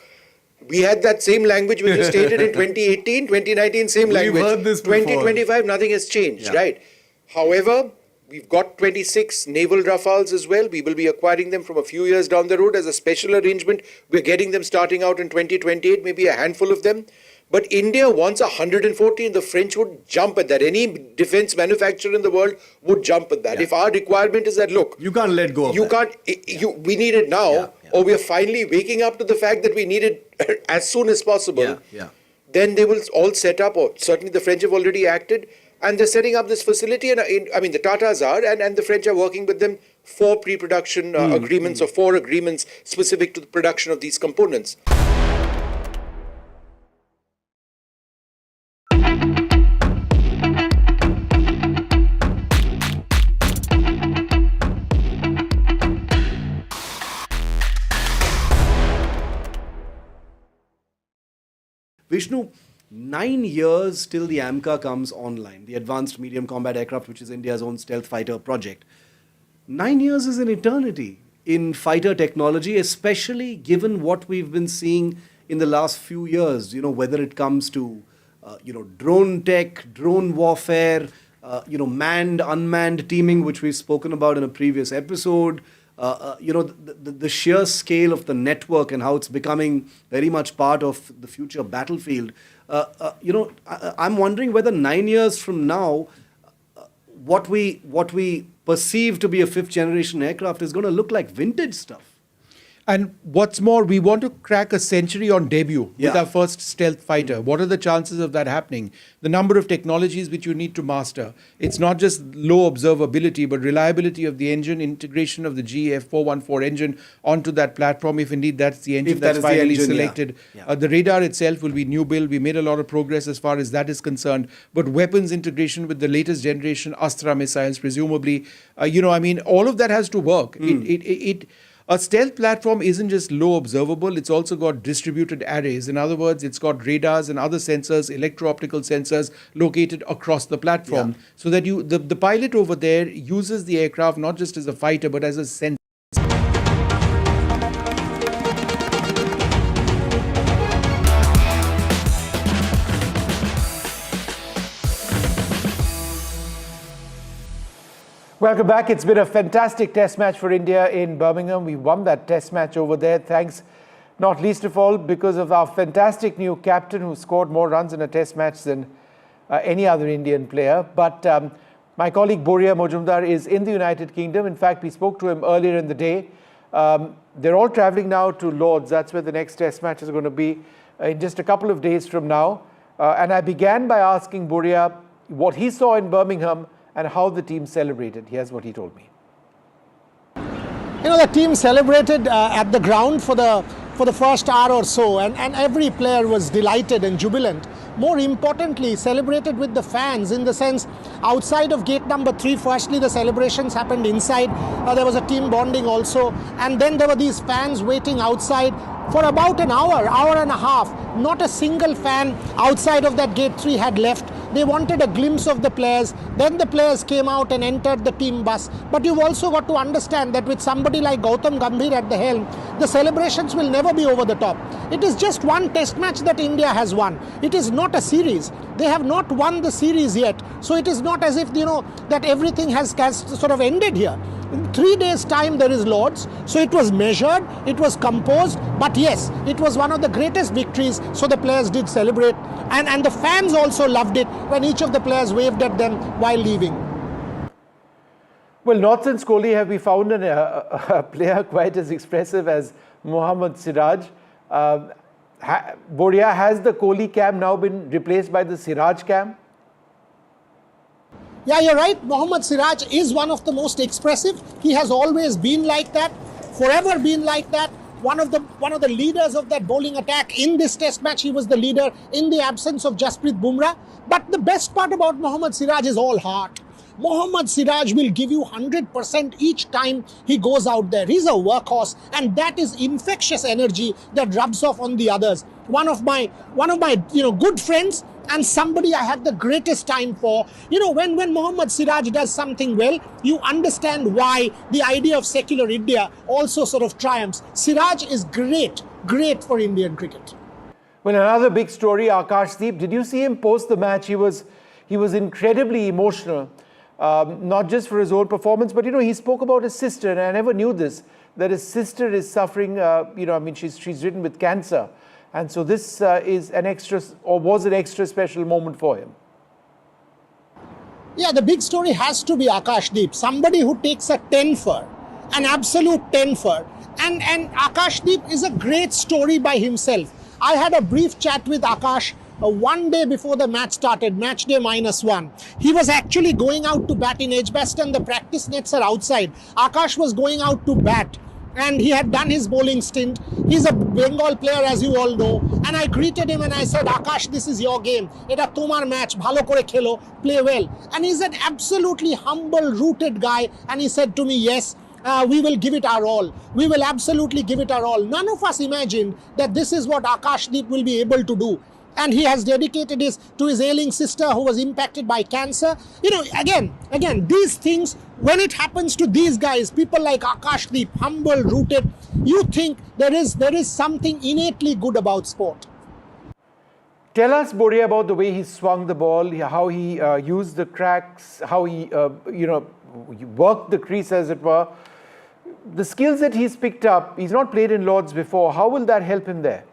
we had that same language when you stated in 2018, 2019, same language. We've heard this before. 2025, nothing has changed, right? However, we've got 26 naval Rafales as well. We will be acquiring them from a few years down the road as a special arrangement. We're getting them starting out in 2028, maybe a handful of them. But India wants 140, and the French would jump at that. Any defense manufacturer in the world would jump at that. Yeah. If our requirement is that, look, you can't let go of that. We need it now, or we're finally waking up to the fact that we need it as soon as possible. Then they will all set up, or certainly the French have already acted, and they're setting up this facility. And I mean, the Tatars are, and the French are working with them 4 pre-production agreements or 4 agreements specific to the production of these components. Vishnu, 9 years till the AMCA comes online, the Advanced Medium Combat Aircraft, which is India's own stealth fighter project. 9 years is an eternity in fighter technology, especially given what we've been seeing in the last few years, whether it comes to, drone tech, drone warfare, manned, unmanned teaming, which we've spoken about in a previous episode, the sheer scale of the network and how it's becoming very much part of the future battlefield. I'm wondering whether 9 years from now, what we perceive to be a 5th generation aircraft is going to look like vintage stuff. And what's more, we want to crack a century on debut with our first stealth fighter. What are the chances of that happening? The number of technologies which you need to master. It's not just low observability, but reliability of the engine, integration of the GF414 engine onto that platform, if indeed that's the engine that's finally selected. The radar itself will be new build. We made a lot of progress as far as that is concerned. But weapons integration with the latest generation Astra missiles, presumably, all of that has to work. A stealth platform isn't just low observable, it's also got distributed arrays. In other words, it's got radars and other sensors, electro-optical sensors located across the platform. So that the pilot over there uses the aircraft not just as a fighter, but as a sensor. Welcome back. It's been a fantastic test match for India in Birmingham. We won that test match over there, thanks not least of all because of our fantastic new captain who scored more runs in a test match than any other Indian player. But my colleague Boria Majumdar is in the United Kingdom. In fact, we spoke to him earlier in the day. They're all traveling now to Lords. That's where the next test match is going to be in just a couple of days from now. And I began by asking Boria what he saw in Birmingham and how the team celebrated. Here's what he told me. The team celebrated at the ground for the first hour or so, and every player was delighted and jubilant. More importantly, celebrated with the fans, in the sense, outside of gate number 3, firstly the celebrations happened inside. There was a team bonding also, and then there were these fans waiting outside for about an hour and a half. Not a single fan outside of that gate 3 had left. They wanted a glimpse of the players. Then the players came out and entered the team bus. But you've also got to understand that with somebody like Gautam Gambhir at the helm, the celebrations will never be over the top. It is just one test match that India has won. It is not a series. They have not won the series yet. So it is not as if, that everything has sort of ended here. In 3 days' time, there is Lords. So it was measured, it was composed, but yes, it was one of the greatest victories. So the players did celebrate, and the fans also loved it when each of the players waved at them while leaving. Well, not since Kohli have we found a player quite as expressive as Mohammad Siraj. Boria, has the Kohli cam now been replaced by the Siraj cam? Yeah, you're right. Mohammad Siraj is one of the most expressive. He has always been like that, forever been like that. One of the leaders of that bowling attack in this test match. He was the leader in the absence of Jasprit Bumrah. But the best part about Mohammad Siraj is all heart. Mohammad Siraj will give you 100% each time he goes out there. He's a workhorse, and that is infectious energy that rubs off on the others. One of my good friends, and somebody I have the greatest time for. When Mohammad Siraj does something well, you understand why the idea of secular India also sort of triumphs. Siraj is great for Indian cricket. Well, another big story, Akashdeep. Did you see him post the match? He was incredibly emotional, not just for his own performance, but he spoke about his sister, and I never knew this, that his sister is suffering. She's ridden with cancer. And so this is an extra, or was an extra special moment for him. Yeah, the big story has to be Akashdeep, somebody who takes a 10 for, an absolute 10 for. And Akashdeep is a great story by himself. I had a brief chat with Akash one day before the match started, match day -1. He was actually going out to bat in Edgbaston. The practice nets are outside. Akash was going out to bat, and he had done his bowling stint. He's a Bengal player, as you all know. And I greeted him and I said, Akash, this is your game. Eta tomar match, bhalo kore khelo, play well. And he's an absolutely humble, rooted guy. And he said to me, yes, we will give it our all. We will absolutely give it our all. None of us imagined that this is what Akashdeep will be able to do. And he has dedicated this to his ailing sister who was impacted by cancer. You know, again, these things, when it happens to these guys, people like Akashdeep, humble, rooted, you think there is something innately good about sport. Tell us, Boria, about the way he swung the ball, how he used the cracks, how he, worked the crease, as it were. The skills that he's picked up, he's not played in Lords before. How will that help him there?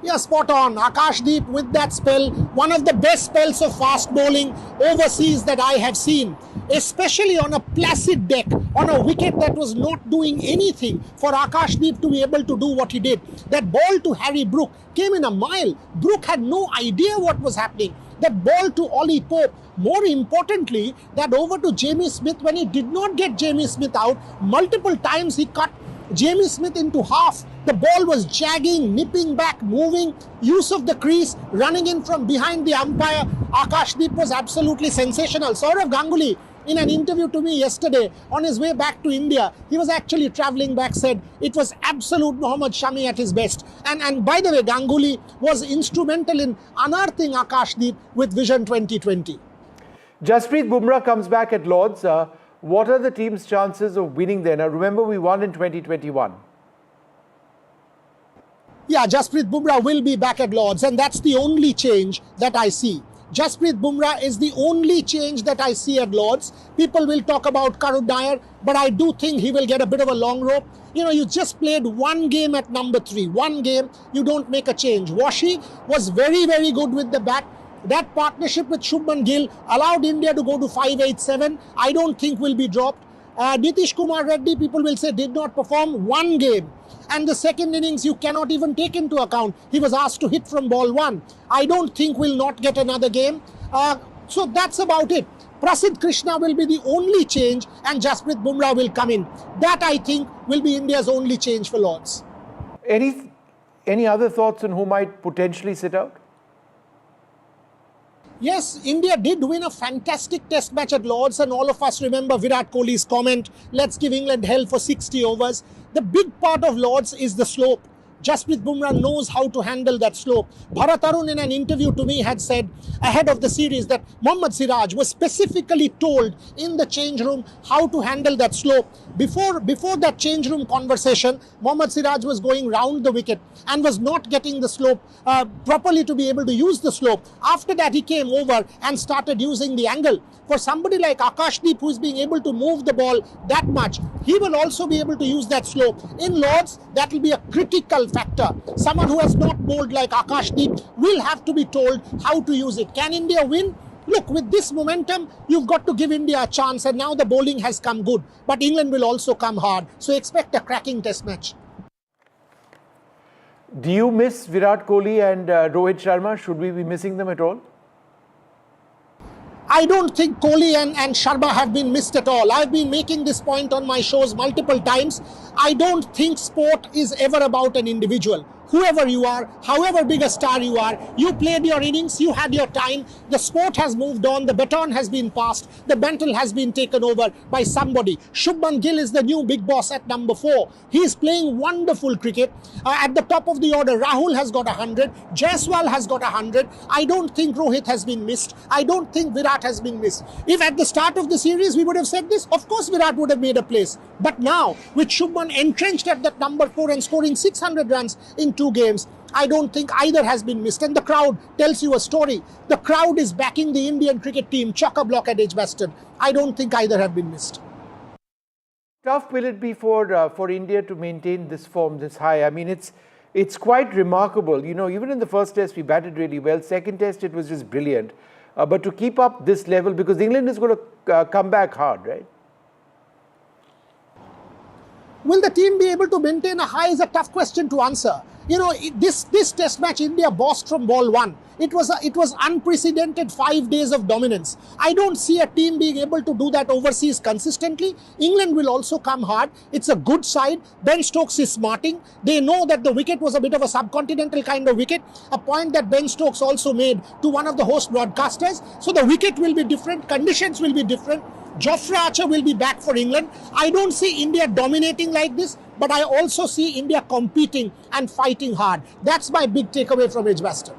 Yeah, spot on. Akashdeep with that spell, one of the best spells of fast bowling overseas that I have seen, especially on a placid deck, on a wicket that was not doing anything for Akashdeep to be able to do what he did. That ball to Harry Brook came in a mile. Brook had no idea what was happening. That ball to Ollie Pope, more importantly, that over to Jamie Smith, when he did not get Jamie Smith out, multiple times he cut Jamie Smith into half. The ball was jagging, nipping back, moving, use of the crease, running in from behind the umpire. Akashdeep was absolutely sensational. Saurav Ganguly, in an interview to me yesterday, on his way back to India, he was actually travelling back, said it was absolute Mohammad Shami at his best. And by the way, Ganguly was instrumental in unearthing Akashdeep with Vision 2020. Jasprit Bumrah comes back at Lords. What are the team's chances of winning there? Now, remember, we won in 2021. Yeah, Jasprit Bumrah will be back at Lords, and that's the only change that I see. Jasprit Bumrah is the only change that I see at Lords. People will talk about Karun Nair, but I do think he will get a bit of a long rope. You know, you just played one game at number 3. One game, you don't make a change. Washi was very, very good with the bat. That partnership with Shubman Gill allowed India to go to 5-8-7. I don't think will be dropped. Nitish Kumar Reddy, people will say, did not perform one game. And the second innings, you cannot even take into account. He was asked to hit from ball 1. I don't think we'll not get another game. So that's about it. Prasidh Krishna will be the only change and Jasprit Bumrah will come in. That, I think, will be India's only change for Lords. Any other thoughts on who might potentially sit out? Yes, India did win a fantastic test match at Lords, and all of us remember Virat Kohli's comment, let's give England hell for 60 overs. The big part of Lords is the slope. Jasprit Bumrah knows how to handle that slope. Bharat Arun in an interview to me had said ahead of the series that Mohammad Siraj was specifically told in the change room how to handle that slope. Before that change room conversation, Mohammad Siraj was going round the wicket and was not getting the slope properly to be able to use the slope. After that, he came over and started using the angle. For somebody like Akashdeep, who is being able to move the ball that much, he will also be able to use that slope. In Lords, that will be a critical factor. Someone who has not bowled like Akashdeep will have to be told how to use it. Can India win? Look, with this momentum, you've got to give India a chance, and now the bowling has come good. But England will also come hard. So expect a cracking test match. Do you miss Virat Kohli and Rohit Sharma? Should we be missing them at all? I don't think Kohli and Sharma have been missed at all. I've been making this point on my shows multiple times. I don't think sport is ever about an individual. Whoever you are, however big a star you are, you played your innings, you had your time, the sport has moved on, the baton has been passed, the mantle has been taken over by somebody. Shubman Gill is the new big boss at number 4. He is playing wonderful cricket. At the top of the order, Rahul has got 100, Jaiswal has got 100. I don't think Rohit has been missed. I don't think Virat has been missed. If at the start of the series we would have said this, of course Virat would have made a place. But now, with Shubman entrenched at that number 4 and scoring 600 runs in 2 games, I don't think either has been missed. And the crowd tells you a story. The crowd is backing the Indian cricket team, chock-a-block at Edgbaston. I don't think either have been missed. Tough will it be for India to maintain this form this high? I mean, it's quite remarkable. You know, even in the first test, we batted really well. Second test, it was just brilliant. But to keep up this level, because England is going to come back hard, right? Will the team be able to maintain a high is a tough question to answer. This test match, India bossed from ball one. It was unprecedented 5 days of dominance. I don't see a team being able to do that overseas consistently. England will also come hard. It's a good side. Ben Stokes is smarting. They know that the wicket was a bit of a subcontinental kind of wicket, a point that Ben Stokes also made to one of the host broadcasters. So the wicket will be different, conditions will be different. Jofra Archer will be back for England. I don't see India dominating like this, but I also see India competing and fighting hard. That's my big takeaway from Edgbaston.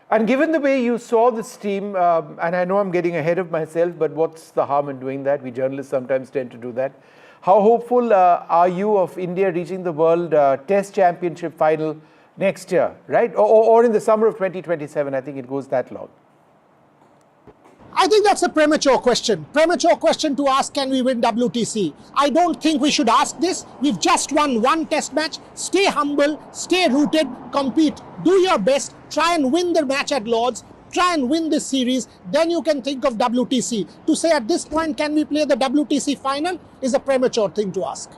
And given the way you saw this team, and I know I'm getting ahead of myself, but what's the harm in doing that? We journalists sometimes tend to do that. How hopeful are you of India reaching the World Test Championship final next year, right? Or in the summer of 2027? I think it goes that long. I think that's a premature question. Premature question to ask, can we win WTC? I don't think we should ask this. We've just won one test match. Stay humble, stay rooted, compete. Do your best, try and win the match at Lord's, try and win this series. Then you can think of WTC. To say at this point, can we play the WTC final is a premature thing to ask.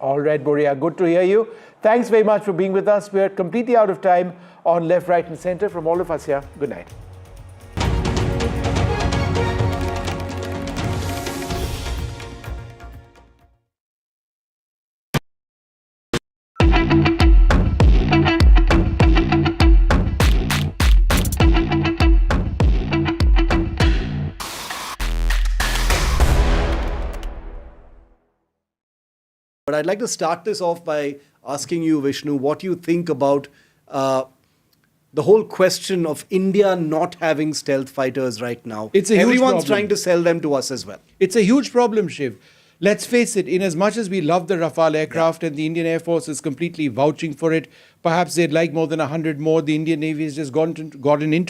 All right, Boria, good to hear you. Thanks very much for being with us. We're completely out of time on Left, Right and Centre. From all of us here, good night. But I'd like to start this off by asking you, Vishnu, what you think about the whole question of India not having stealth fighters right now. It's a huge Everyone's problem. trying to sell them to us as well. It's a huge problem, Shiv. Let's face it, in as much as we love the Rafale aircraft and the Indian Air Force is completely vouching for it, perhaps they'd like more than 100 more. The Indian Navy has just gotten into